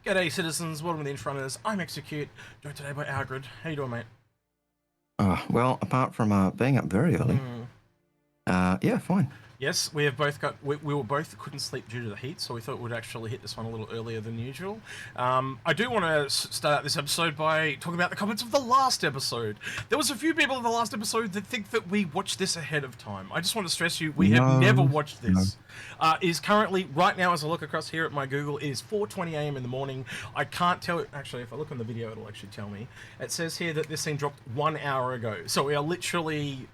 G'day, citizens. Welcome to the Inforunners. I'm Execute, joined today by Algared. How you doing, mate? Well, apart from being up very early, yeah, fine. Yes, we have both got. We were both couldn't sleep due to the heat, so we thought we'd actually hit this one a little earlier than usual. I do want to start out this episode by talking about the comments of the last episode. There was a few people in the last episode that think that we watched this ahead of time. I just want to stress you, we have never watched this. It is currently, right now, as I look across here at my Google, it is 4:20 a.m. in the morning. I can't tell. Actually, if I look on the video, it'll actually tell me. It says here that this scene dropped 1 hour ago, so we are literally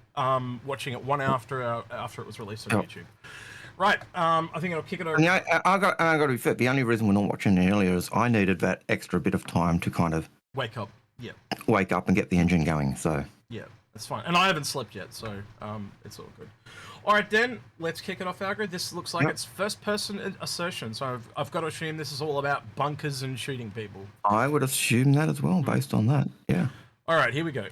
watching it 1 hour after it was released on YouTube. Right, I think I'll kick it over. Yeah, I got to be fair. The only reason we're not watching it earlier is I needed that extra bit of time to kind of wake up. Yeah. Wake up and get the engine going. So yeah, that's fine. And I haven't slept yet, so it's all good. All right, then let's kick it off, Algared. This looks like it's first-person assertion, so I've got to assume this is all about bunkers and shooting people. I would assume that as well, based on that. Yeah. All right, here we go.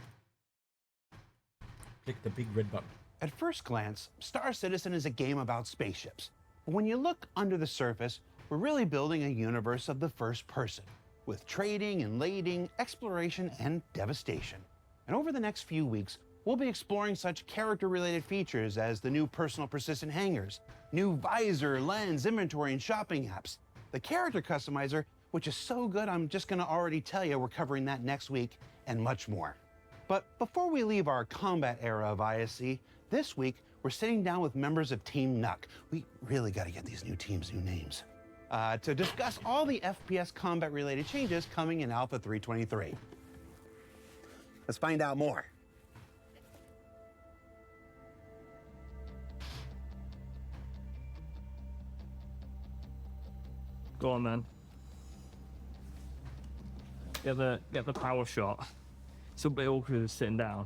Click the big red button. At first glance, Star Citizen is a game about spaceships. But when you look under the surface, we're really building a universe of the first person, with trading and lading, exploration, and devastation. And over the next few weeks, we'll be exploring such character-related features as the new personal persistent hangars, new visor, lens, inventory, and shopping apps. The character customizer, which is so good I'm just gonna already tell you we're covering that next week, and much more. But before we leave our combat era of ISC, this week we're sitting down with members of Team Nuck. We really got to get these new teams new names. To discuss all the FPS combat-related changes coming in Alpha 323. Let's find out more. Go on then. Get the power shot. It's a bit awkward sitting down.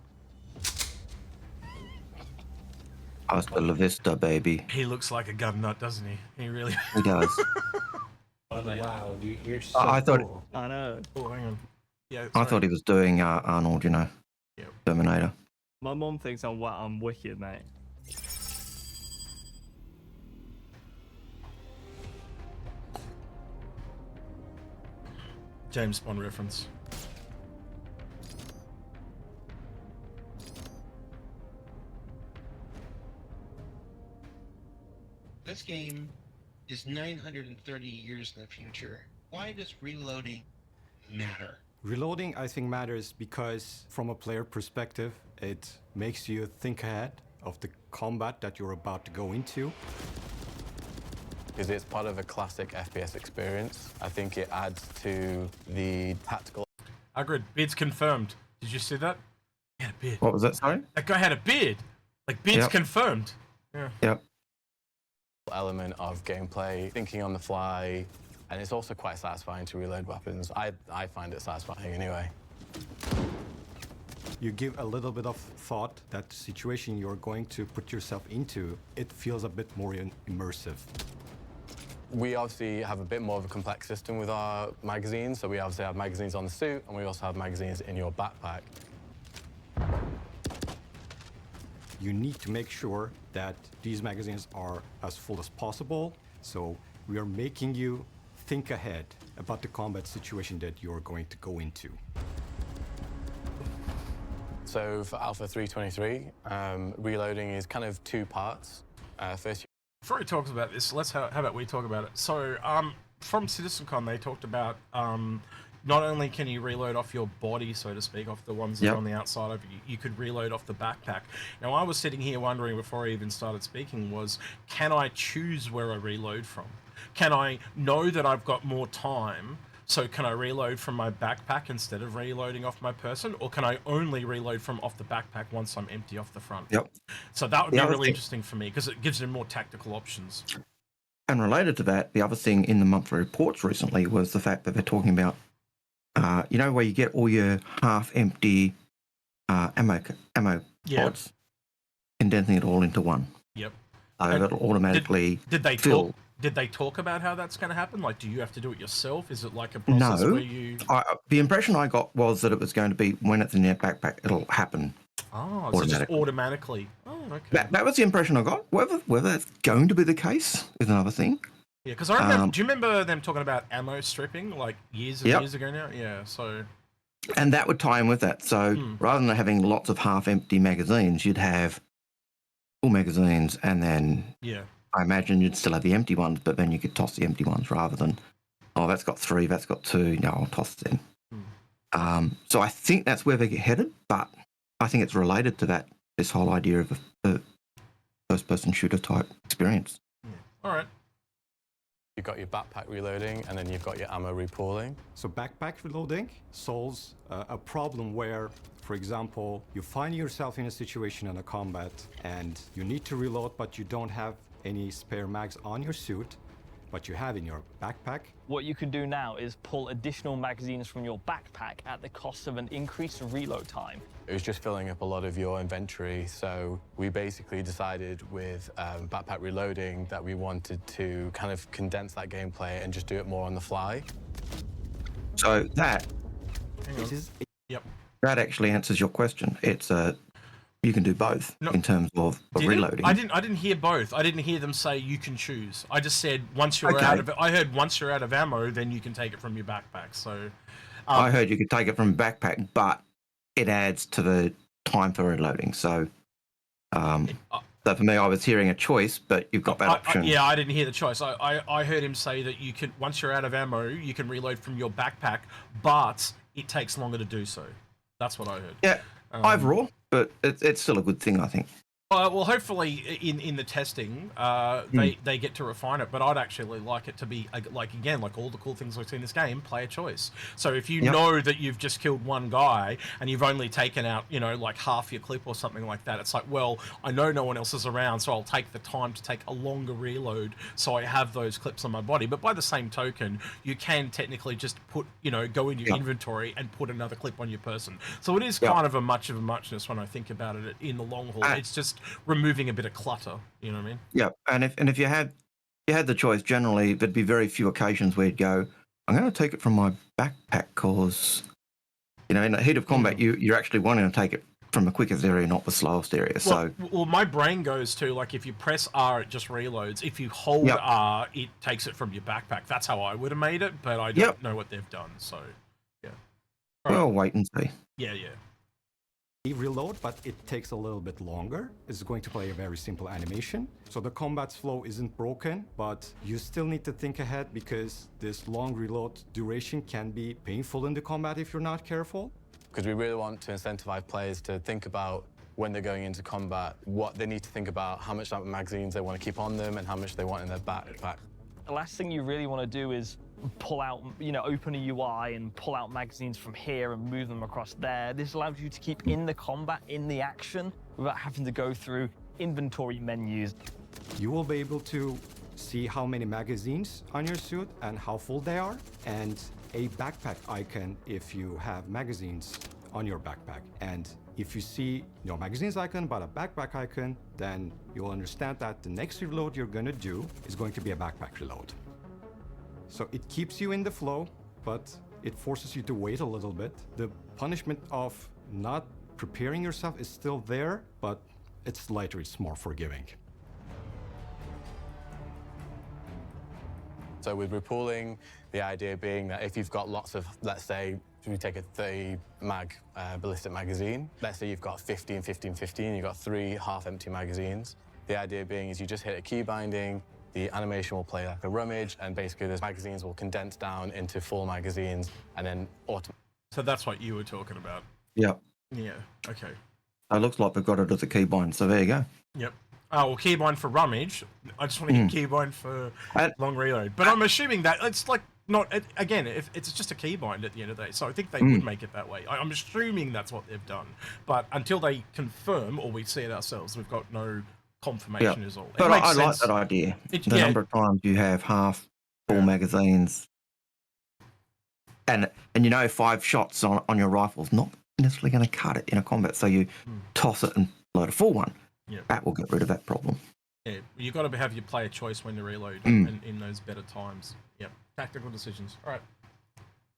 Hasta la vista, baby. He looks like a gun nut, doesn't he? He really. He does. Wow, dude, you're so I thought. cool. I know. Oh, hang on. Yeah. I thought he was doing Arnold, you know, Terminator. My mom thinks I'm wicked, mate. James Bond reference. This game is 930 years in the future. Why does reloading matter? Reloading, I think, matters because from a player perspective, it makes you think ahead of the combat that you're about to go into. Because it's part of a classic FPS experience. I think it adds to the tactical. Algared, beard's confirmed. Did you see that? He had a beard. What was that? Sorry. That guy had a beard. Like, beard's confirmed. Yeah. Yep. Element of gameplay, thinking on the fly, and it's also quite satisfying to reload weapons. I find it satisfying anyway. You give a little bit of thought that the situation you're going to put yourself into, it feels a bit more immersive. We obviously have a bit more of a complex system with our magazines, so we obviously have magazines on the suit, and we also have magazines in your backpack. You need to make sure that these magazines are as full as possible. So we are making you think ahead about the combat situation that you're going to go into. So for Alpha 323, reloading is kind of two parts. First, Before he talks about this, how about we talk about it? So, from CitizenCon, they talked about not only can you reload off your body, so to speak, off the ones that are on the outside of you, you could reload off the backpack. Now, I was sitting here wondering before I even started speaking was, can I choose where I reload from? Can I know that I've got more time, so can I reload from my backpack instead of reloading off my person? Or can I only reload from off the backpack once I'm empty off the front? Yep. So that would be really interesting for me, because it gives them more tactical options. And related to that, the other thing in the monthly reports recently was the fact that they're talking about you know, where you get all your half-empty ammo pods, condensing it all into one. Yep. So it'll automatically did they fill. Did they talk about how that's going to happen? Like, do you have to do it yourself? Is it like a process where you... The impression I got was that it was going to be when it's in your backpack, it'll happen. Oh, so just automatically. Oh, okay. That was the impression I got. Whether that's going to be the case is another thing. Yeah, because I remember. Do you remember them talking about ammo stripping like years and years ago now? Yeah, so. And that would tie in with that. So rather than having lots of half-empty magazines, you'd have full magazines, and then I imagine you'd still have the empty ones, but then you could toss the empty ones rather than, oh, that's got 3, that's got 2. No, I'll toss it in. So I think that's where they get headed, but I think it's related to that, this whole idea of a first-person shooter type experience. All right. You've got your backpack reloading, and then you've got your ammo repooling. So backpack reloading solves a problem where, for example, you find yourself in a situation in a combat and you need to reload, but you don't have any spare mags on your suit, but you have in your backpack. What you can do now is pull additional magazines from your backpack at the cost of an increased reload time. It was just filling up a lot of your inventory, so we basically decided with backpack reloading that we wanted to kind of condense that gameplay and just do it more on the fly. So that actually answers your question. It's you can do both in terms of reloading. I didn't hear both. I didn't hear them say you can choose. I just said once you're out of it. I heard once you're out of ammo, then you can take it from your backpack. So I heard you could take it from a backpack, but it adds to the time for reloading. So, so for me, I was hearing a choice, but you've got that option. I didn't hear the choice. I heard him say that you can, once you're out of ammo, you can reload from your backpack, but it takes longer to do so. That's what I heard. Yeah, overall, but it's still a good thing, I think. Well, hopefully in the testing, they get to refine it. But I'd actually like it to be like all the cool things we've seen in this game, player choice. So if you know that you've just killed one guy and you've only taken out, like half your clip or something like that, it's like, well, I know no one else is around, so I'll take the time to take a longer reload so I have those clips on my body. But by the same token, you can technically just put, go in your inventory and put another clip on your person. So it is kind of a muchness when I think about it in the long haul. It's just removing a bit of clutter, you know what I mean? Yeah, and if you had the choice, generally there'd be very few occasions where you'd go, I'm going to take it from my backpack because, in the heat of combat, you're actually wanting to take it from the quickest area, not the slowest area. Well, my brain goes to, like, if you press R, it just reloads. If you hold R, it takes it from your backpack. That's how I would have made it, but I don't know what they've done, so, yeah. Well, wait and see. Yeah. Reload, but it takes a little bit longer. It's going to play a very simple animation. So the combat flow isn't broken, but you still need to think ahead because this long reload duration can be painful in the combat if you're not careful. Because we really want to incentivize players to think about when they're going into combat, what they need to think about, how much magazines they want to keep on them and how much they want in their backpack. The last thing you really want to do is pull out, open a UI and pull out magazines from here and move them across there. This allows you to keep in the combat, in the action, without having to go through inventory menus. You will be able to see how many magazines on your suit and how full they are, and a backpack icon if you have magazines on your backpack. And if you see no magazines icon but a backpack icon, then you'll understand that the next reload you're going to do is going to be a backpack reload. So it keeps you in the flow, but it forces you to wait a little bit. The punishment of not preparing yourself is still there, but it's lighter, it's more forgiving. So with repooling, the idea being that if you've got lots of, let's say, we take a 30 mag ballistic magazine, let's say you've got 15, 15, 15, you've got 3 half-empty magazines. The idea being is you just hit a key binding, the animation will play like a rummage, and basically those magazines will condense down into full magazines, and then So that's what you were talking about. Yeah. Yeah, okay. It looks like they've got it as a keybind, so there you go. Yep. Oh, well, keybind for rummage. I just want to get keybind for long reload. But I'm assuming that it's like not, again, if it's just a keybind at the end of the day, so I think they would make it that way. I'm assuming that's what they've done. But until they confirm, or we see it ourselves, we've got no confirmation is all. But I like that idea. The number of times you have half full magazines, and 5 shots on your rifle's not necessarily going to cut it in a combat, so you toss it and load a full one. That will get rid of that problem. Yeah, you've got to have your player choice when to reload in those better times. Yep, tactical decisions. All right.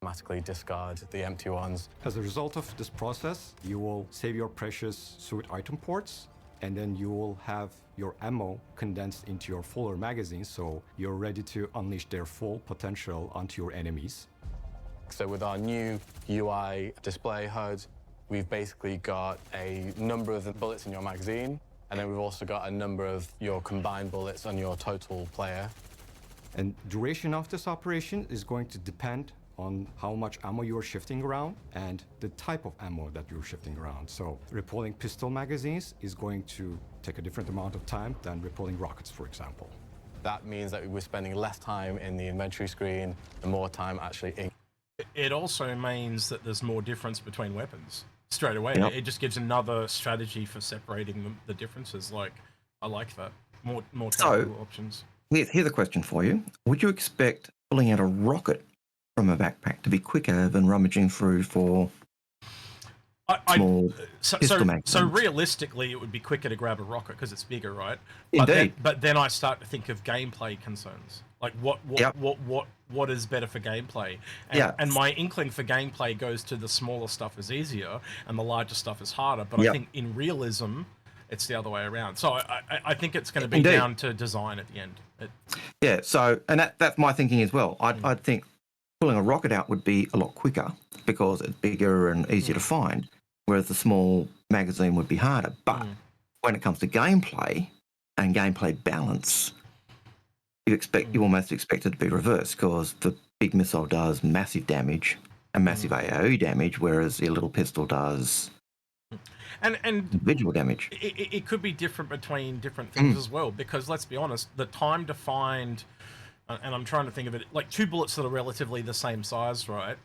automatically discard the empty ones. As a result of this process, you will save your precious suit item ports, and then you will have your ammo condensed into your fuller magazine, so you're ready to unleash their full potential onto your enemies. So with our new UI display HUD, we've basically got a number of the bullets in your magazine, and then we've also got a number of your combined bullets on your total player. And duration of this operation is going to depend on how much ammo you're shifting around and the type of ammo that you're shifting around. So repelling pistol magazines is going to take a different amount of time than repelling rockets, for example. That means that we're spending less time in the inventory screen and more time actually in. It also means that there's more difference between weapons straight away. Yep. It just gives another strategy for separating the differences. Like, I like that. More tactical options. Here's a question for you. Would you expect pulling out a rocket from a backpack to be quicker than rummaging through for small pistol magazines? So realistically, it would be quicker to grab a rocket because it's bigger, right? Indeed. But then I start to think of gameplay concerns. Like what is better for gameplay? And my inkling for gameplay goes to the smaller stuff is easier and the larger stuff is harder. But I think in realism, it's the other way around. So I think it's going to be down to design at the end. So that's my thinking as well. I'd think pulling a rocket out would be a lot quicker because it's bigger and easier to find, whereas the small magazine would be harder. But when it comes to gameplay and gameplay balance, you almost expect it to be reversed because the big missile does massive damage and massive AoE damage, whereas your little pistol does individual damage. It could be different between different things as well, because let's be honest, the time to find, and I'm trying to think of it, like two bullets that are relatively the same size, right?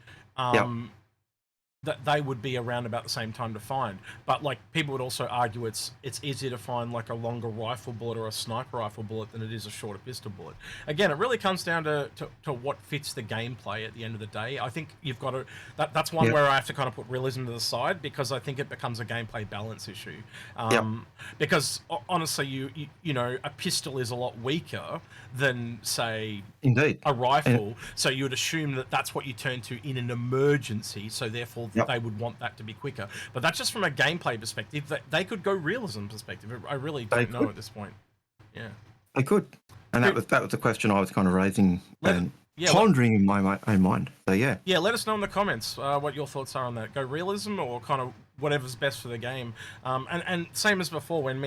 That they would be around about the same time to find. But like people would also argue it's easier to find like a longer rifle bullet or a sniper rifle bullet than it is a shorter pistol bullet. Again, it really comes down to what fits the gameplay at the end of the day. I think you've got to, that's one where I have to kind of put realism to the side because I think it becomes a gameplay balance issue. Because honestly, you know, a pistol is a lot weaker than say a rifle. So you would assume that that's what you turn to in an emergency. So therefore they would want that to be quicker. But that's just from a gameplay perspective. They could go realism perspective. I really don't know at this point. Yeah, they could, and that was the question I was kind of raising and pondering in my own mind. So yeah, let us know in the comments what your thoughts are on that. Go realism or kind of whatever's best for the game. And same as before when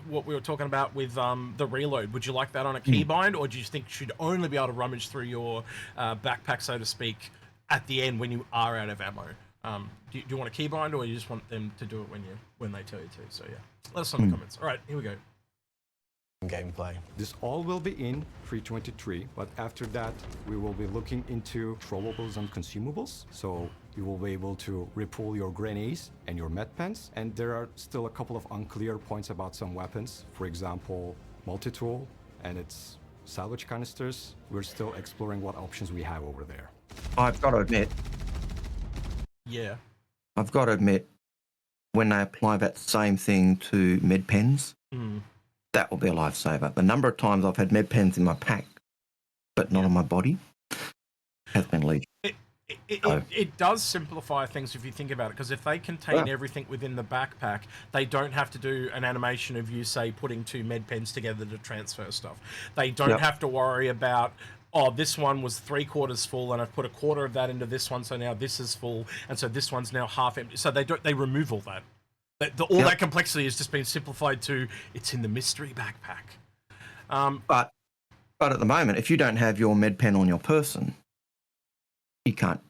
what we were talking about with the reload. Would you like that on a keybind, or do you think you should only be able to rummage through your backpack, so to speak, at the end when you are out of ammo? Do you want a keybind, or you just want them to do it when they tell you to? So yeah, let us know in the comments. All right, here we go. Gameplay. This all will be in 3.23, but after that we will be looking into throwables and consumables. So you will be able to repull your grenades and your med pens, and there are still a couple of unclear points about some weapons. For example, multi-tool and its salvage canisters. We're still exploring what options we have over there. I've got to admit, when they apply that same thing to med pens, that will be a lifesaver. The number of times I've had med pens in my pack, but not on my body, has been legion. It does simplify things if you think about it, because if they contain everything within the backpack, they don't have to do an animation of you, say, putting two med pens together to transfer stuff. They don't have to worry about, oh, this one was 3/4 full and I've put 1/4 of that into this one, so now this is full, and so this one's now half empty. So they remove all that. All that complexity has just been simplified to it's in the mystery backpack. But at the moment, if you don't have your med pen on your person, you can't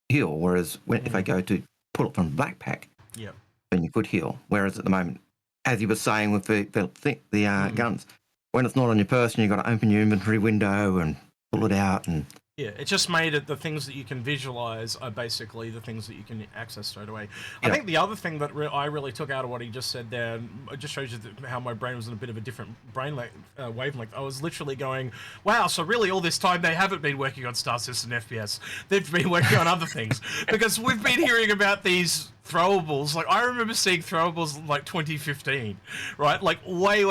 heal. Whereas if I go to pull it from the backpack, then you could heal. Whereas at the moment, as you were saying with the guns, when it's not on your person, you've got to open your inventory window and pull it out. And it just made it the things that you can visualize are basically the things that you can access straight away. I think the other thing that I really took out of what he just said there, it just shows you how my brain was in a bit of a different wavelength. I was literally going, wow, so really all this time they haven't been working on Star Citizen FPS. They've been working on other things. Because we've been hearing about these throwables. Like, I remember seeing throwables like 2015, right? Like way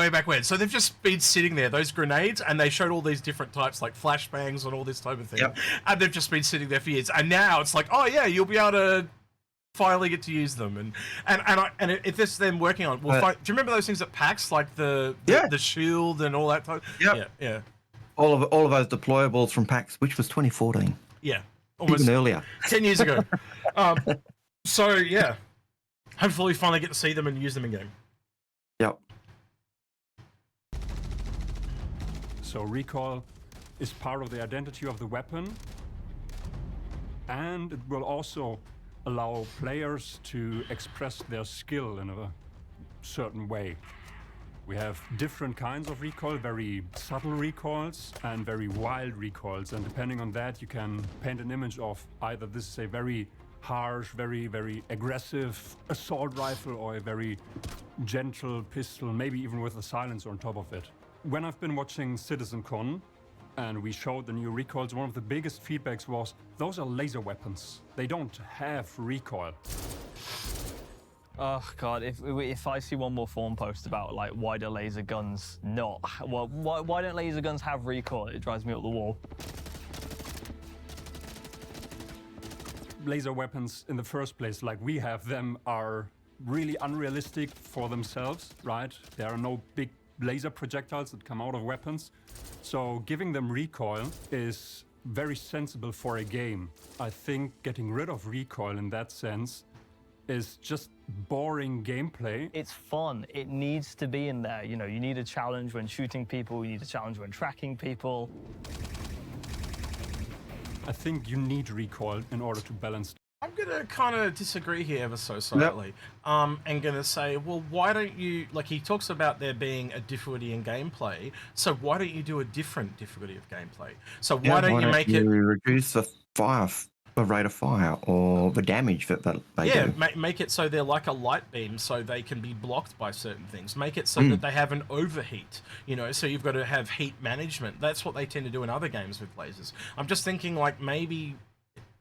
back when. So they've just been sitting there, those grenades, and they showed all these different types, like flashbangs and all this type of thing. And they've just been sitting there for years. And now it's like, oh yeah, you'll be able to finally get to use them, and if this is them working on, do you remember those things at PAX, like the shield and all that type? Yeah. All of those deployables from PAX, which was 2014. Yeah, almost even earlier, 10 years ago. So yeah, hopefully we finally get to see them and use them in game. Yep. So recoil is part of the identity of the weapon, and it will also allow players to express their skill in a certain way. We have different kinds of recoil, very subtle recoils and very wild recoils, and depending on that you can paint an image of either this is a very harsh, very, very aggressive assault rifle or a very gentle pistol, maybe even with a silencer on top of it. When I've been watching CitizenCon and we showed the new recoils, one of the biggest feedbacks was, those are laser weapons. They don't have recoil. Oh God, if I see one more forum post about like why do laser guns not, well, why don't laser guns have recoil? It drives me up the wall. Laser weapons in the first place, like we have them, are really unrealistic for themselves, right? There are no big laser projectiles that come out of weapons. So giving them recoil is very sensible for a game. I think getting rid of recoil in that sense is just boring gameplay. It's fun. It needs to be in there. You know, you need a challenge when shooting people, you need a challenge when tracking people. I think you need recoil in order to balance. I'm gonna kind of disagree here ever so slightly. And gonna say, well, why don't you, like he talks about there being a difficulty in gameplay, so why don't you do a different difficulty of gameplay? So why don't you make it reduce the rate of fire or the damage that they do? Make it so they're like a light beam, so they can be blocked by certain things. Make it so that they have an overheat, you know, so you've got to have heat management. That's what they tend to do in other games with lasers. I'm just thinking like maybe...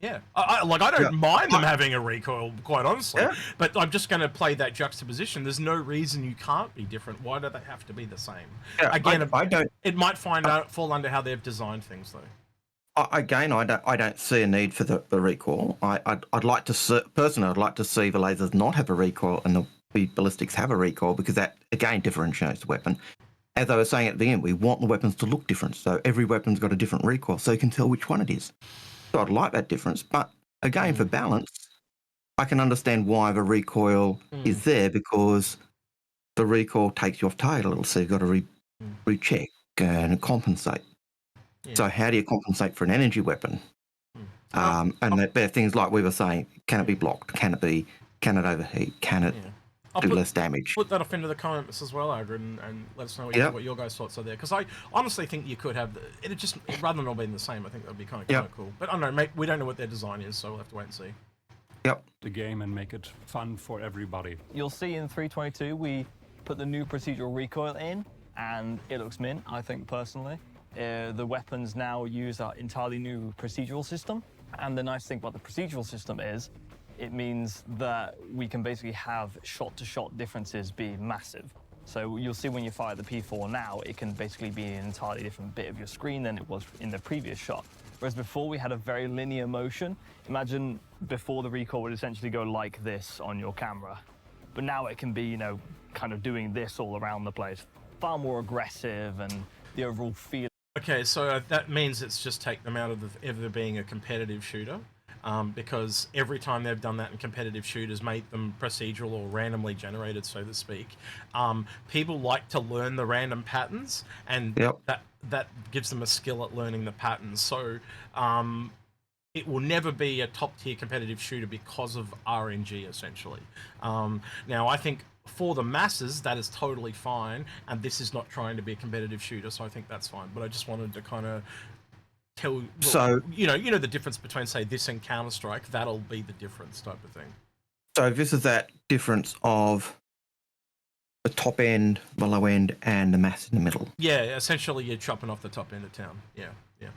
Yeah, I don't mind them having a recoil, quite honestly. Yeah. But I'm just going to play that juxtaposition. There's no reason you can't be different. Why do they have to be the same? Yeah, again, I don't. It might fall under how they've designed things, though. I don't see a need for the recoil. I'd like to see, personally, I'd like to see the lasers not have a recoil and the ballistics have a recoil, because that again differentiates the weapon. As I was saying at the end, we want the weapons to look different, so every weapon's got a different recoil, so you can tell which one it is. So I'd like that difference, but again, for balance, I can understand why the recoil is there, because the recoil takes you off target a little, so you've got to recheck and compensate. Yeah. So how do you compensate for an energy weapon? And there are things like we were saying: can it be blocked? Can it overheat? Can it do less damage? Put that off into the comments as well, Algared, and let us know what your guys' thoughts are there. Because I honestly think you could have it just rather than all being the same. I think that'd be kind of cool. But I don't know, we don't know what their design is, so we'll have to wait and see. Yep. The game and make it fun for everybody. You'll see in 3.22 we put the new procedural recoil in, and it looks mint, I think personally. The weapons now use our entirely new procedural system, and the nice thing about the procedural system is it means that we can basically have shot-to-shot differences be massive. So you'll see when you fire the P4 now, it can basically be an entirely different bit of your screen than it was in the previous shot. Whereas before we had a very linear motion. Imagine before the recoil would essentially go like this on your camera. But now it can be, you know, kind of doing this all around the place. Far more aggressive, and the overall feel. Okay, so that means it's just take them out of ever being a competitive shooter. Because every time they've done that in competitive shooters, made them procedural or randomly generated, so to speak, people like to learn the random patterns, and that gives them a skill at learning the patterns. So it will never be a top-tier competitive shooter because of RNG, essentially. Now, I think for the masses, that is totally fine, and this is not trying to be a competitive shooter, so I think that's fine. But I just wanted to kind of tell, you know the difference between, say, this and Counter-Strike. That'll be the difference, type of thing. So this is that difference of the top end, the low end, and the mass in the middle. Yeah, essentially you're chopping off the top end of town. Yeah. The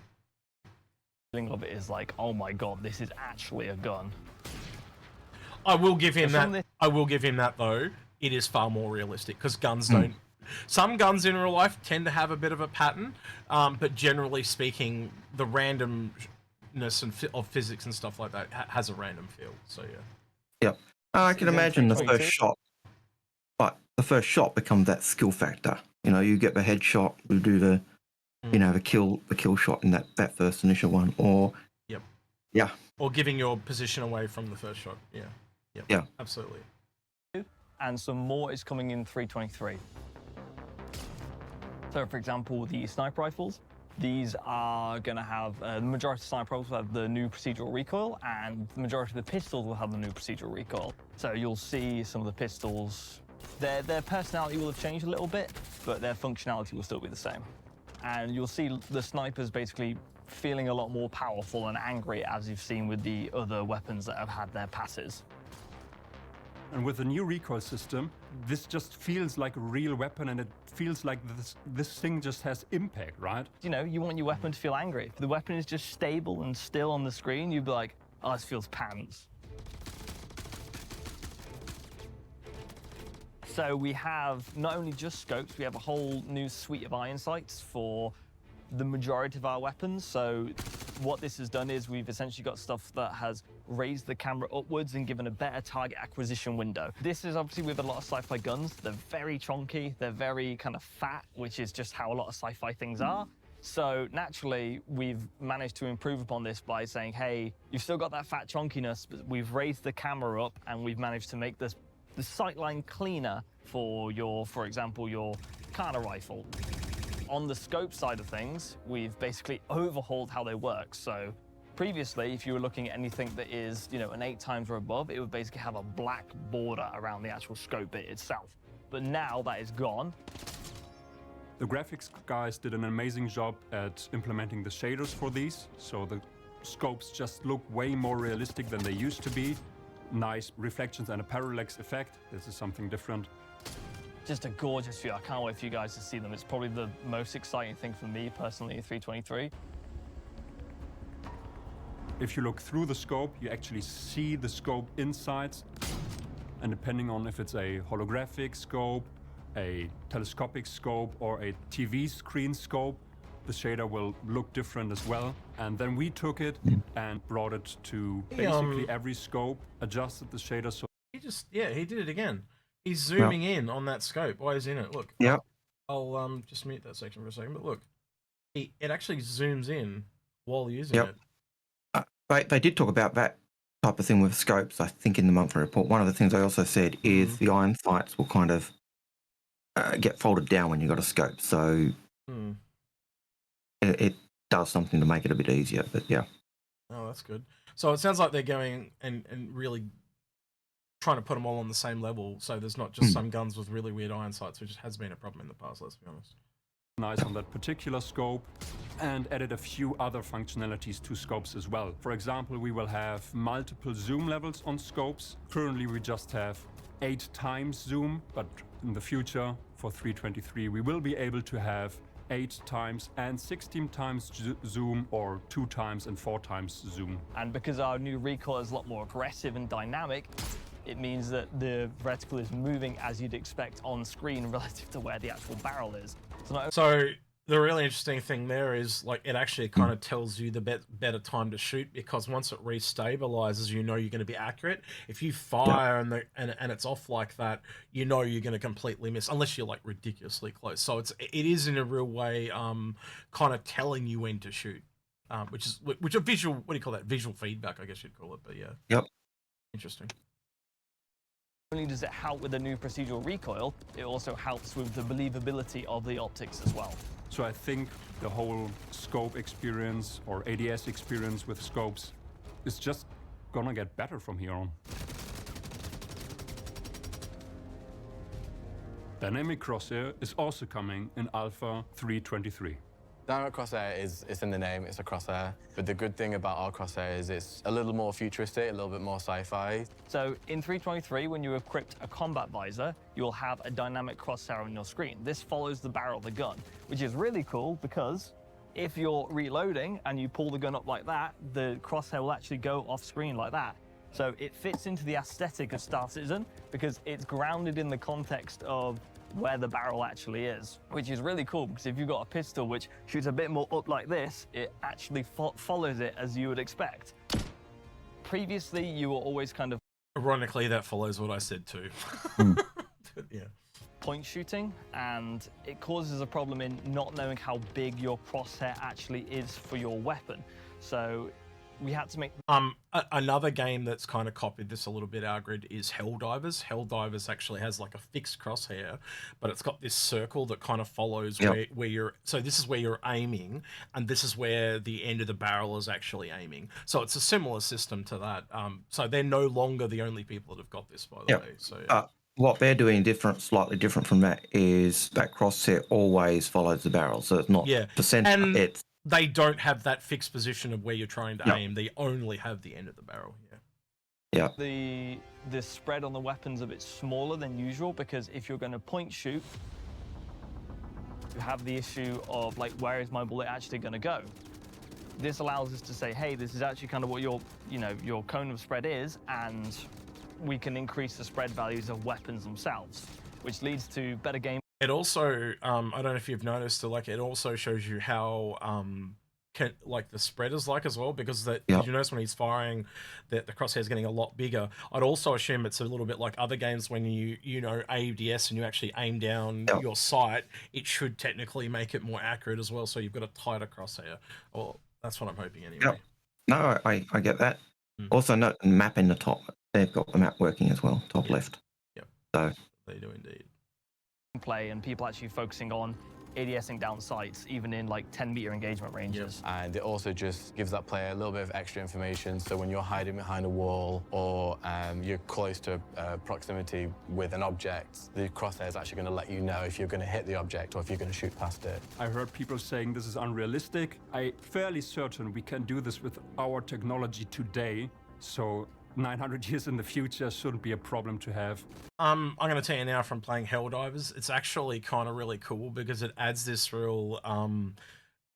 feeling of it is like, oh my god, this is actually a gun. I will give him that. I will give him that, though. It is far more realistic, because guns don't. Some guns in real life tend to have a bit of a pattern, but generally speaking, the randomness of physics and stuff like that has a random feel. So yeah. Yep. I can imagine the 322. first shot, but the first shot becomes that skill factor. You know, you get the headshot, you do the, you know, the kill shot in that first initial one, or Yep. yeah, Or giving your position away from the first shot. Yeah. Yep. Yeah. Absolutely. And some more is coming in 323. So, for example, the sniper rifles, these are going to have, the majority of sniper rifles will have the new procedural recoil, and the majority of the pistols will have the new procedural recoil. So you'll see some of the pistols, their personality will have changed a little bit, but their functionality will still be the same. And you'll see the snipers basically feeling a lot more powerful and angry, as you've seen with the other weapons that have had their passes. And with the new recoil system, this just feels like a real weapon, and it feels like this thing just has impact, right? You know, you want your weapon to feel angry. If the weapon is just stable and still on the screen, you'd be like, oh, this feels pants. So we have not only just scopes, we have a whole new suite of iron sights for the majority of our weapons. So what this has done is we've essentially got stuff that has raised the camera upwards and given a better target acquisition window. This is obviously with a lot of sci-fi guns. They're very chonky, they're very kind of fat, which is just how a lot of sci-fi things are. So naturally, we've managed to improve upon this by saying, hey, you've still got that fat chonkiness, but we've raised the camera up and we've managed to make the sightline cleaner for your, for example, your Kana rifle. On the scope side of things, we've basically overhauled how they work. So previously, if you were looking at anything that is, you know, an 8 times or above, it would basically have a black border around the actual scope bit itself. But now that is gone. The graphics guys did an amazing job at implementing the shaders for these, so the scopes just look way more realistic than they used to be. Nice reflections and a parallax effect. This is something different. Just a gorgeous view. I can't wait for you guys to see them. It's probably the most exciting thing for me personally in 323. If you look through the scope, you actually see the scope inside. And depending on if it's a holographic scope, a telescopic scope, or a TV screen scope, the shader will look different as well. And then we took it and brought it to basically every scope, adjusted the shader so He did it again. He's zooming in on that scope while he's in it. Look. Yep. I'll just mute that section for a second. But look, it actually zooms in while using it. They did talk about that type of thing with scopes, I think, in the monthly report. One of the things I also said is the iron sights will kind of get folded down when you've got a scope. So it does something to make it a bit easier. But yeah. Oh, that's good. So it sounds like they're going and really trying to put them all on the same level, so there's not just some guns with really weird iron sights, which has been a problem in the past, let's be honest. nice on that particular scope, and added a few other functionalities to scopes as well. For example, we will have multiple zoom levels on scopes. Currently we just have 8 times zoom, but in the future for 323 we will be able to have 8 times and 16 times zoom, or 2 times and 4 times zoom. And because our new recoil is a lot more aggressive and dynamic, it means that the reticle is moving as you'd expect on screen relative to where the actual barrel is. So the really interesting thing there is, like, it actually kind of tells you the better time to shoot, because once it restabilizes, you know you're going to be accurate. If you fire and it's off like that, you know you're going to completely miss, unless you're like ridiculously close. So it is in a real way kind of telling you when to shoot, which a visual, what do you call that? Visual feedback, I guess you'd call it. But yeah. Yep. Interesting. Not only does it help with the new procedural recoil, it also helps with the believability of the optics as well. So I think the whole scope experience, or ADS experience with scopes, is just gonna get better from here on. Dynamic crosshair is also coming in Alpha 323. Dynamic crosshair is in the name, it's a crosshair. But the good thing about our crosshair is it's a little more futuristic, a little bit more sci-fi. So in 323, when you equip a combat visor, you'll have a dynamic crosshair on your screen. This follows the barrel of the gun, which is really cool because if you're reloading and you pull the gun up like that, the crosshair will actually go off screen like that. So it fits into the aesthetic of Star Citizen because it's grounded in the context of where the barrel actually is, which is really cool, because if you've got a pistol which shoots a bit more up like this, it actually follows it as you would expect. Previously, you were always kind of Ironically, that follows what I said too. But, yeah. Point shooting, and it causes a problem in not knowing how big your crosshair actually is for your weapon. So we had to make... Another game that's kind of copied this a little bit, Algared, is Helldivers. Helldivers actually has like a fixed crosshair, but it's got this circle that kind of follows where you're... So this is where you're aiming, and this is where the end of the barrel is actually aiming. So it's a similar system to that. So they're no longer the only people that have got this, by the way. So what they're doing slightly different from that is that crosshair always follows the barrel. So it's not the center, and it's... they don't have that fixed position of where you're trying to aim. They only have the end of the barrel. Yeah. The spread on the weapon's a bit smaller than usual, because if you're going to point shoot, you have the issue of like, where is my bullet actually going to go? This allows us to say, hey, this is actually kind of what your cone of spread is, and we can increase the spread values of weapons themselves, which leads to better game. It also, I don't know if you've noticed, like it also shows you how the spread is like as well, because that you notice when he's firing that the crosshair is getting a lot bigger. I'd also assume it's a little bit like other games when you know ADS and you actually aim down your sight, it should technically make it more accurate as well. So you've got a tighter crosshair, or that's what I'm hoping anyway. No, I get that. Also note the map in the top. They've got the map working as well, top left. So they do indeed. Play and people actually focusing on ADSing down sights, even in like 10-meter engagement ranges. And it also just gives that player a little bit of extra information. So when you're hiding behind a wall or you're close to proximity with an object, the crosshair is actually going to let you know if you're going to hit the object or if you're going to shoot past it. I heard people saying this is unrealistic. I'm fairly certain we can do this with our technology today. So 900 years in the future shouldn't be a problem to have. I'm going to tell you now from playing Helldivers, it's actually kind of really cool because it adds this real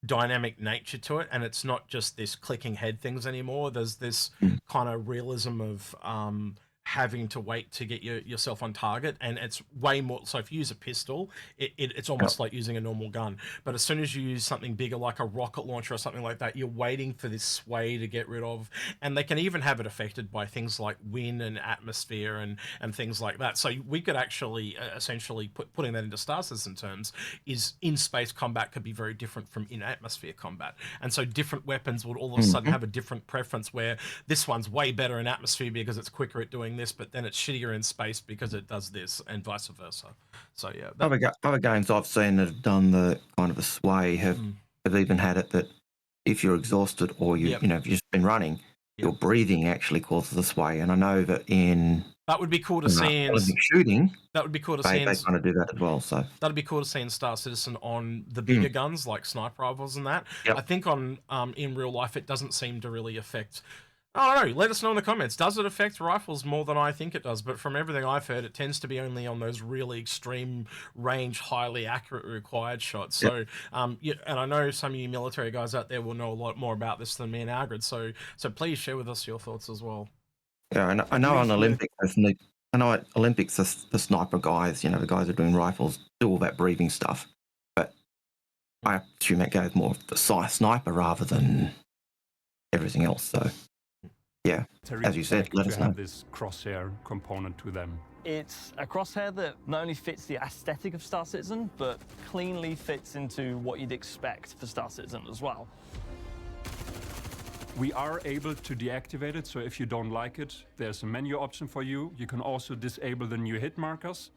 dynamic nature to it, and it's not just this clicking head things anymore. There's this kind of realism of having to wait to get yourself on target, and it's way more. So if you use a pistol, it's almost like using a normal gun, but as soon as you use something bigger like a rocket launcher or something like that, you're waiting for this sway to get rid of. And they can even have it affected by things like wind and atmosphere and things like that. So we could actually essentially putting that into Star Citizen terms is in space combat could be very different from in atmosphere combat, and so different weapons would all of a sudden have a different preference, where this one's way better in atmosphere because it's quicker at doing this, but then it's shittier in space because it does this, and vice versa. So yeah, other games I've seen that have done the kind of a sway have even had it that if you're exhausted or you've just been running, your breathing actually causes a sway. And I know that that would be cool to see in Olympic shooting. That would be cool to see. They kind of do that as well. So that'd be cool to see in Star Citizen on the bigger guns like sniper rifles and that. I think on in real life it doesn't seem to really affect. I don't know. Let us know in the comments. Does it affect rifles more than I think it does? But from everything I've heard, it tends to be only on those really extreme range, highly accurate required shots. So, and I know some of you military guys out there will know a lot more about this than me and Algared. So please share with us your thoughts as well. Yeah, I know on Olympics, I know at Olympics, the sniper guys, the guys who are doing rifles, do all that breathing stuff. But I assume that goes more of the sniper rather than everything else. So. Yeah, as you said, let us know. Have this crosshair component to them. It's a crosshair that not only fits the aesthetic of Star Citizen, but cleanly fits into what you'd expect for Star Citizen as well. We are able to deactivate it, so if you don't like it, there's a menu option for you. You can also disable the new hit markers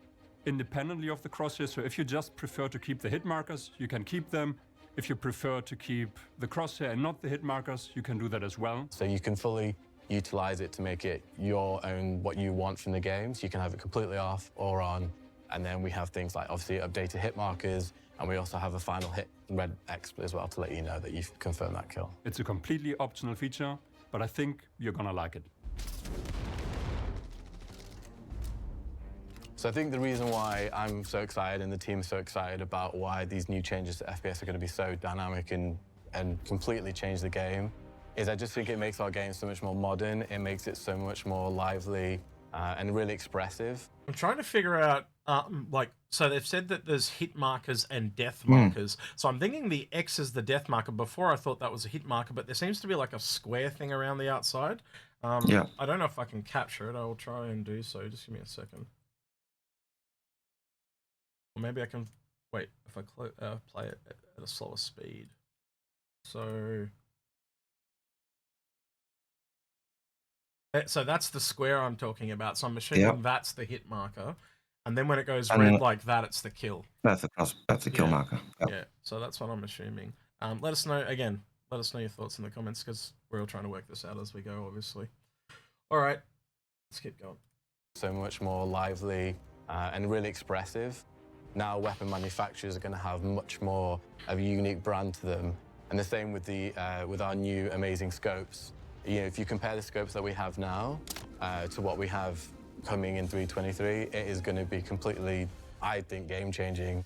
independently of the crosshair. So if you just prefer to keep the hit markers, you can keep them. If you prefer to keep the crosshair and not the hit markers, you can do that as well. So you can fully utilize it to make it your own, what you want from the games. You can have it completely off or on. And then we have things like, obviously, updated hit markers, and we also have a final hit red X as well to let you know that you've confirmed that kill. It's a completely optional feature, but I think you're gonna like it. So I think the reason why I'm so excited and the team's so excited about why these new changes to FPS are going to be so dynamic and completely change the game is I just think it makes our game so much more modern. It makes it so much more lively. and really expressive. I'm trying to figure out, so they've said that there's hit markers and death markers. So I'm thinking the X is the death marker. Before I thought that was a hit marker, but there seems to be like a square thing around the outside. Yeah. I don't know if I can capture it. I will try and do so. Just give me a second. Or maybe I can wait if I play it at a slower speed. So that's the square I'm talking about. So I'm assuming that's the hit marker, and then when it goes red like that, it's the kill. That's the kill marker. Yep. Yeah. So that's what I'm assuming. Let us know again. Let us know your thoughts in the comments because we're all trying to work this out as we go, obviously. All right, let's keep going. So much more lively and really expressive. Now weapon manufacturers are going to have much more of a unique brand to them, and the same with our new amazing scopes. You know, if you compare the scopes that we have now to what we have coming in 3.23, it is going to be completely, I think, game-changing.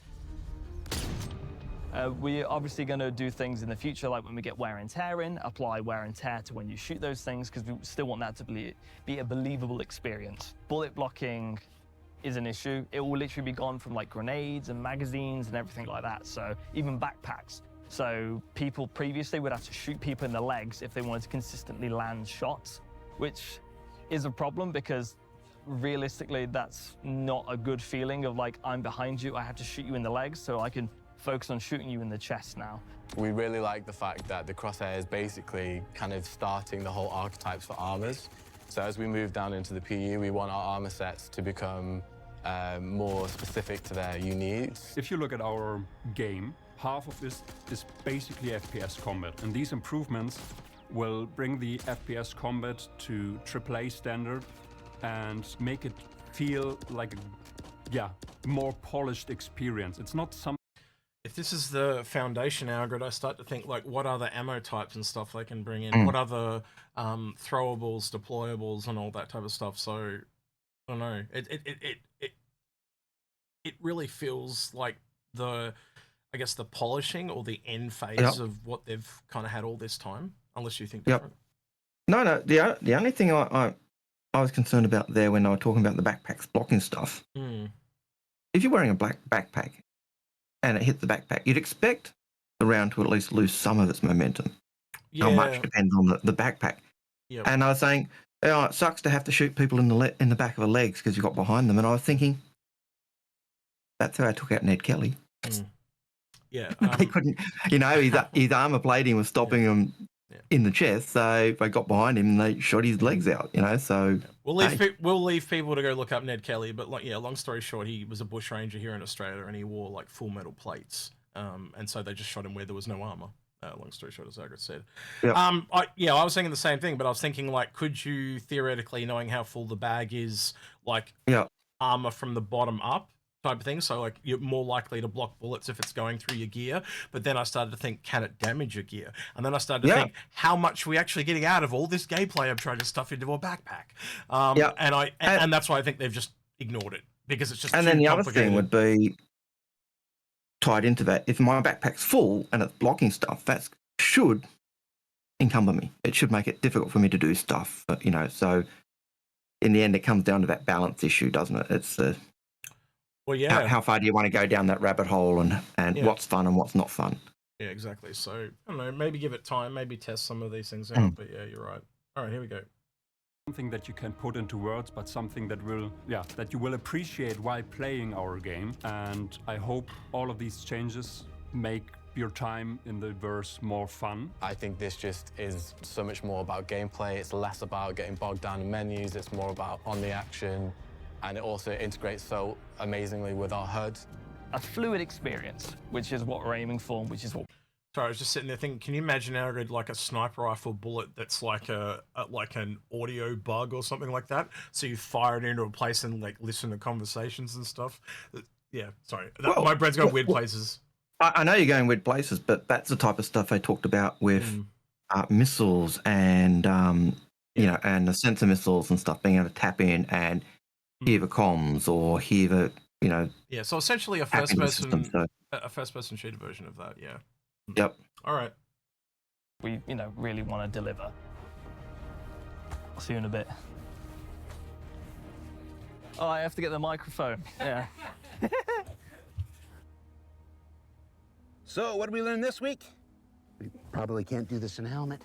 We're obviously going to do things in the future, like when we get wear and tear in, apply wear and tear to when you shoot those things, because we still want that to be a believable experience. Bullet blocking is an issue. It will literally be gone from like grenades and magazines and everything like that, so even backpacks. So people previously would have to shoot people in the legs if they wanted to consistently land shots, which is a problem because realistically that's not a good feeling of like, I'm behind you, I have to shoot you in the legs so I can focus on shooting you in the chest now. We really like the fact that the crosshair is basically kind of starting the whole archetypes for armors. So as we move down into the PU, we want our armor sets to become more specific to their needs. If you look at our game, half of this is basically FPS combat, and these improvements will bring the FPS combat to AAA standard and make it feel like a more polished experience. It's not some. If this is the foundation Algared, I start to think like what other ammo types and stuff they can bring in, what other throwables, deployables, and all that type of stuff. So I don't know. It really feels like the polishing or the end phase of what they've kind of had all this time. Unless you think different. No. The only thing I was concerned about there when I was talking about the backpacks blocking stuff. If you're wearing a black backpack and it hit the backpack, you'd expect the round to at least lose some of its momentum. How much depends on the backpack. And I was saying, it sucks to have to shoot people in the back of the legs because you got behind them. And I was thinking, that's how I took out Ned Kelly. Yeah, they couldn't, his armor plating was stopping him in the chest. So if they got behind him, they shot his legs out. So we'll leave people to go look up Ned Kelly. But long story short, he was a bush ranger here in Australia, and he wore like full metal plates. And so they just shot him where there was no armor. Long story short, as Algared said. I was thinking the same thing, but I was thinking like, could you theoretically, knowing how full the bag is, like armor from the bottom up type of thing? So like you're more likely to block bullets if it's going through your gear. But then I started to think, can it damage your gear? And then I started to think, how much are we actually getting out of all this gameplay I'm trying to stuff into a backpack? And that's why I think they've just ignored it because it's just and too then the other complicated. thing would be tied into that. If my backpack's full and it's blocking stuff, that should encumber me. It should make it difficult for me to do stuff. But, so in the end, it comes down to that balance issue, doesn't it? It's how far do you want to go down that rabbit hole and what's fun and what's not fun? Yeah, exactly. So I don't know. Maybe give it time. Maybe test some of these things out. But yeah, you're right. All right, here we go. Something that you can put into words, but something that you will appreciate while playing our game. And I hope all of these changes make your time in the verse more fun. I think this just is so much more about gameplay. It's less about getting bogged down in menus. It's more about on the action. And it also integrates so amazingly with our HUD. A fluid experience, which is what we're aiming for, which is what. Sorry, I was just sitting there thinking, can you imagine Algared like a sniper rifle bullet that's like like an audio bug or something like that? So you fire it into a place and like listen to conversations and stuff. Yeah, sorry, my brain's going weird places. I know you're going weird places, but that's the type of stuff they talked about with missiles and and the sensor missiles and stuff, being able to tap in and hear the comms or hear the Yeah, so essentially a first person shooter version of that. Yeah. Yep. All right. We really want to deliver. See you in a bit. Oh, I have to get the microphone. Yeah. So, what did we learn this week? We probably can't do this in a helmet.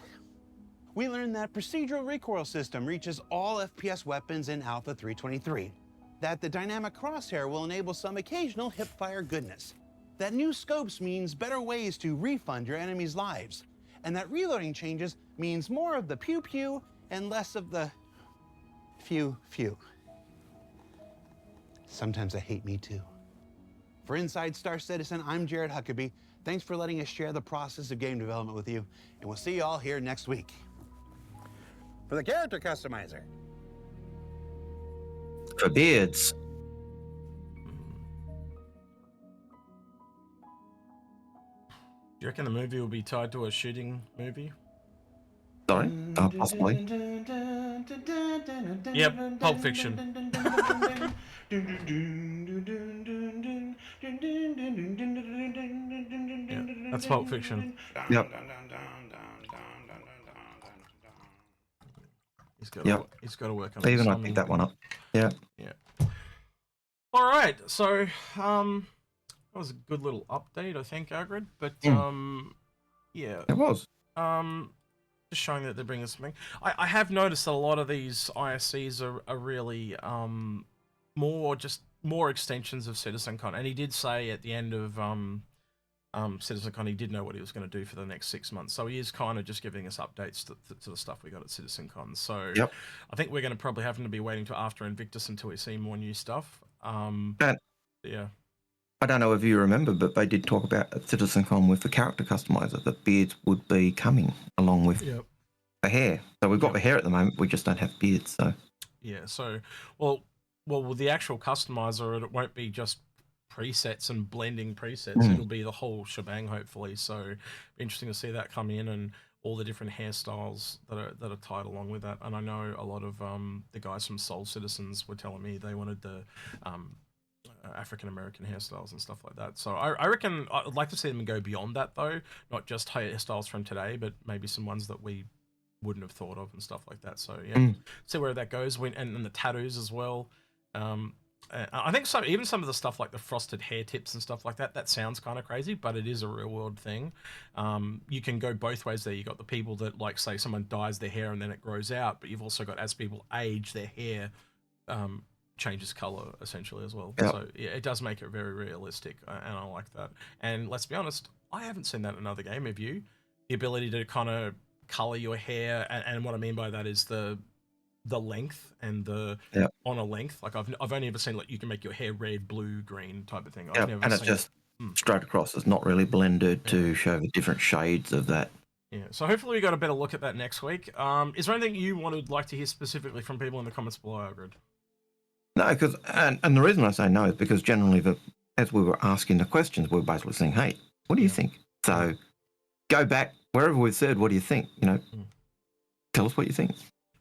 We learned that procedural recoil system reaches all FPS weapons in Alpha 323. That the dynamic crosshair will enable some occasional hip-fire goodness. That new scopes means better ways to refund your enemies' lives. And that reloading changes means more of the pew-pew and less of the few. Sometimes I hate me too. For Inside Star Citizen, I'm Jared Huckabee. Thanks for letting us share the process of game development with you, and we'll see you all here next week. For the character customizer. For beards. Do you reckon the movie will be tied to a shooting movie? Sorry, possibly. Yep, Pulp Fiction. Yeah, that's Pulp Fiction. Yep. He's got to work on Even I something. picked that one up. Yeah. Yeah. All right, so that was a good little update, I think, Algared. But yeah, It was. just showing that they're bringing something. I have noticed that a lot of these ISCs are really more extensions of CitizenCon, and he did say at the end of CitizenCon he did know what he was going to do for the next 6 months. So he is kind of just giving us updates to the stuff we got at CitizenCon. So Yep. I think we're going to probably have to be waiting till after Invictus until we see more new stuff. Yeah. I don't know if you remember, but they did talk about at CitizenCon with the character customizer that beards would be coming along with Yep. the hair. So we've got the hair at the moment, we just don't have beards. So Yeah. So well, with the actual customizer, it won't be just presets and blending presets. It'll be the whole shebang, hopefully. So interesting to see that come in and all the different hairstyles that are tied along with that. And I know a lot of the guys from Soul Citizens were telling me they wanted the African American hairstyles and stuff like that. So I reckon I'd like to see them go beyond that, though, not just hairstyles from today, but maybe some ones that we wouldn't have thought of and stuff like that. So yeah, see where that goes. And the tattoos as well. I think even some of the stuff like the frosted hair tips and stuff like that sounds kind of crazy, but it is a real world thing. You can go both ways there. You got the people that, like, say someone dyes their hair and then it grows out, but you've also got, as people age, their hair changes color essentially as well. Yep. So yeah, it does make it very realistic, and I like that. And let's be honest, I haven't seen that in another game. Have you? The ability to kind of color your hair, and what I mean by that is the length and the on a length. Like I've only ever seen, like, you can make your hair red, blue, green type of thing. I've never and it's seen just straight across. It's not really blended to show the different shades of that. Yeah, so hopefully we got a better look at that next week. Is there anything you would like to hear specifically from people in the comments below, Algared? No, because and the reason I say no is because generally, as we were asking the questions, we were basically saying, "Hey, what do you think?" So go back wherever we've said, "What do you think?" Tell us what you think.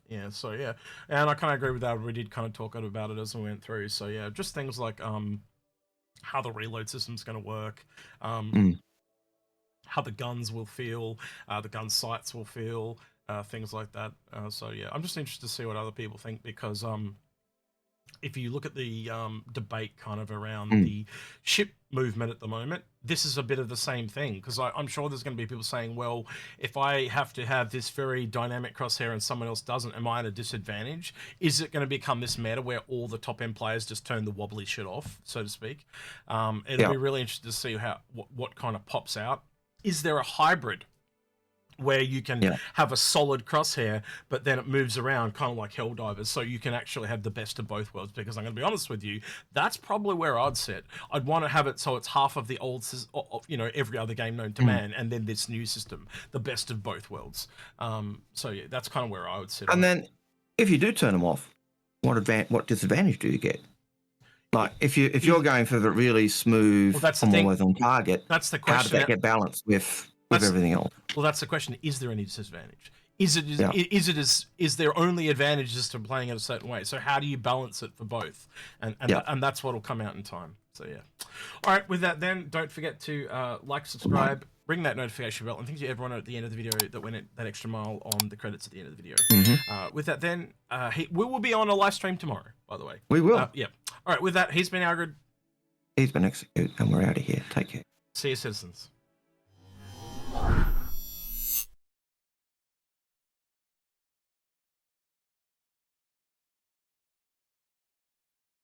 Yeah, so yeah, and I kind of agree with that. We did kind of talk about it as we went through. So yeah, just things like how the reload system's going to work, how the guns will feel, the gun sights will feel, things like that. So yeah, I'm just interested to see what other people think, because if you look at the debate kind of around the ship movement at the moment, this is a bit of the same thing, because I'm sure there's going to be people saying, well, if I have to have this very dynamic crosshair and someone else doesn't, am I at a disadvantage? Is it going to become this meta where all the top end players just turn the wobbly shit off, so to speak? It'll be really interesting to see what kind of pops out. Is there a hybrid where you can have a solid crosshair, but then it moves around kind of like Helldivers, so you can actually have the best of both worlds? Because I'm going to be honest with you, that's probably where I'd sit. I'd want to have it so it's half of the old, every other game known to man, and then this new system, the best of both worlds. So yeah, that's kind of where I would sit. And then, if you do turn them off, what disadvantage do you get? Like, if you're going for the really smooth, always on target, that's the question. How does that get balanced with everything else? Well, that's the question. Is there any disadvantage? Is there only advantages to playing it a certain way? So how do you balance it for both? And that's what'll come out in time. So yeah. All right. With that, then don't forget to like, subscribe, ring that notification bell, and thank you to everyone at the end of the video that went that extra mile on the credits at the end of the video. With that, then we will be on a live stream tomorrow. By the way, We will. Yeah. All right. With that, he's been Algared. He's been Execute, and we're out of here. Take care. See you, citizens.